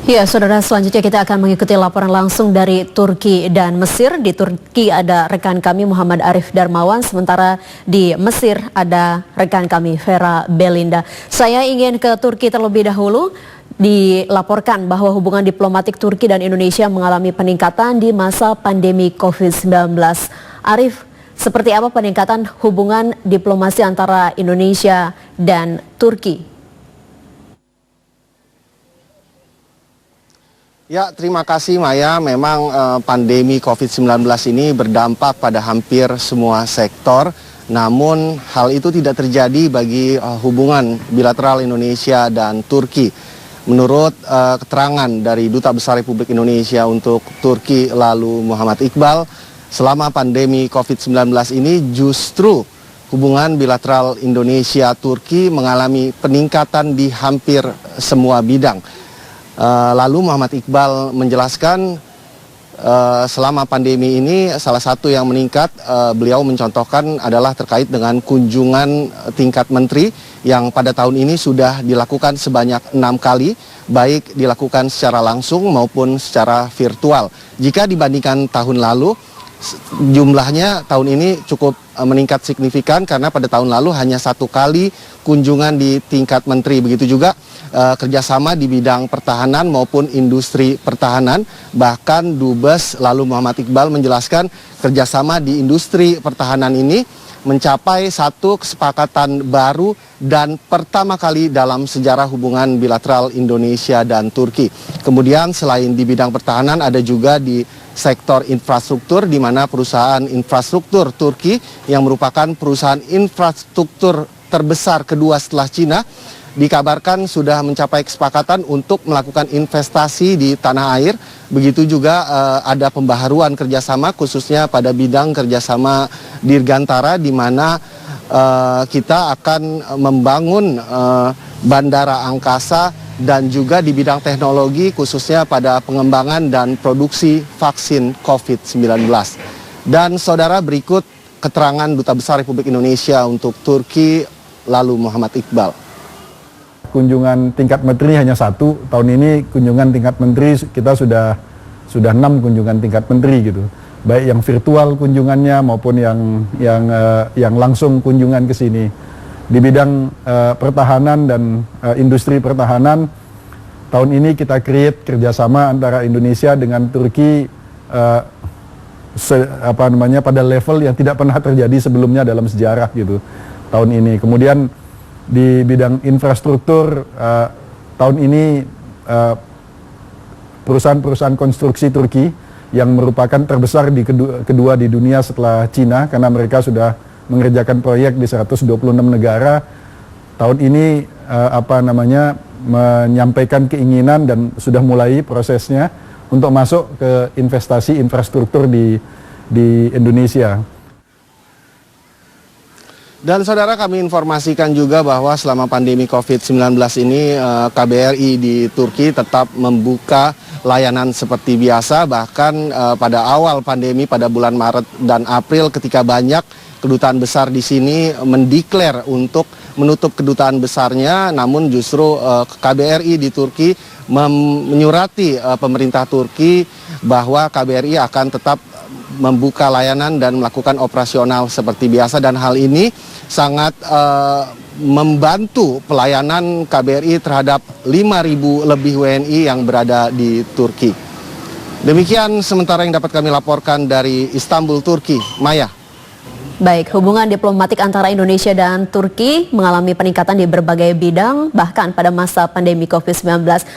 Ya, saudara, selanjutnya kita akan mengikuti laporan langsung dari Turki dan Mesir. Di Turki ada rekan kami Muhammad Arif Darmawan, sementara di Mesir ada rekan kami Vera Belinda. Saya ingin ke Turki terlebih dahulu. Dilaporkan bahwa hubungan diplomatik Turki dan Indonesia mengalami peningkatan di masa pandemi COVID-19. Arif, seperti apa peningkatan hubungan diplomasi antara Indonesia dan Turki? Ya, terima kasih Maya. Memang pandemi COVID-19 ini berdampak pada hampir semua sektor. Namun hal itu tidak terjadi bagi hubungan bilateral Indonesia dan Turki. Menurut keterangan dari Duta Besar Republik Indonesia untuk Turki lalu Muhammad Iqbal, selama pandemi COVID-19 ini justru hubungan bilateral Indonesia-Turki mengalami peningkatan di hampir semua bidang. Lalu Muhammad Iqbal menjelaskan selama pandemi ini salah satu yang meningkat beliau mencontohkan adalah terkait dengan kunjungan tingkat menteri yang pada tahun ini sudah dilakukan sebanyak 6 kali, baik dilakukan secara langsung maupun secara virtual. Jika dibandingkan tahun lalu, jumlahnya tahun ini cukup meningkat signifikan karena pada tahun lalu hanya 1 kali kunjungan di tingkat menteri. Begitu juga kerjasama di bidang pertahanan maupun industri pertahanan. Bahkan Dubes lalu Muhammad Iqbal menjelaskan kerjasama di industri pertahanan ini mencapai satu kesepakatan baru dan pertama kali dalam sejarah hubungan bilateral Indonesia dan Turki. Kemudian selain di bidang pertahanan ada juga di sektor infrastruktur, di mana perusahaan infrastruktur Turki yang merupakan perusahaan infrastruktur terbesar kedua setelah Cina dikabarkan sudah mencapai kesepakatan untuk melakukan investasi di tanah air. Begitu juga ada pembaharuan kerjasama khususnya pada bidang kerjasama Dirgantara, di mana kita akan membangun bandara angkasa dan juga di bidang teknologi khususnya pada pengembangan dan produksi vaksin COVID-19. Dan saudara, berikut keterangan Duta Besar Republik Indonesia untuk Turki lalu Muhammad Iqbal. Kunjungan tingkat menteri hanya 1, tahun ini kunjungan tingkat menteri kita sudah 6 kunjungan tingkat menteri gitu, baik yang virtual kunjungannya maupun yang langsung kunjungan ke sini. Di bidang pertahanan dan industri pertahanan, tahun ini kita create kerjasama antara Indonesia dengan Turki pada level yang tidak pernah terjadi sebelumnya dalam sejarah gitu tahun ini. Kemudian di bidang infrastruktur, tahun ini perusahaan-perusahaan konstruksi Turki yang merupakan terbesar kedua di dunia setelah Cina, karena mereka sudah mengerjakan proyek di 126 negara, tahun ini menyampaikan keinginan dan sudah mulai prosesnya untuk masuk ke investasi infrastruktur di Indonesia. Dan saudara, kami informasikan juga bahwa selama pandemi COVID-19 ini KBRI di Turki tetap membuka layanan seperti biasa. Bahkan pada awal pandemi pada bulan Maret dan April ketika banyak kedutaan besar di sini mendeklar untuk menutup kedutaan besarnya, namun justru KBRI di Turki menyurati pemerintah Turki bahwa KBRI akan tetap membuka layanan dan melakukan operasional seperti biasa, dan hal ini sangat membantu pelayanan KBRI terhadap 5.000 lebih WNI yang berada di Turki. Demikian sementara yang dapat kami laporkan dari Istanbul, Turki. Maya. Baik, hubungan diplomatik antara Indonesia dan Turki mengalami peningkatan di berbagai bidang, bahkan pada masa pandemi COVID-19.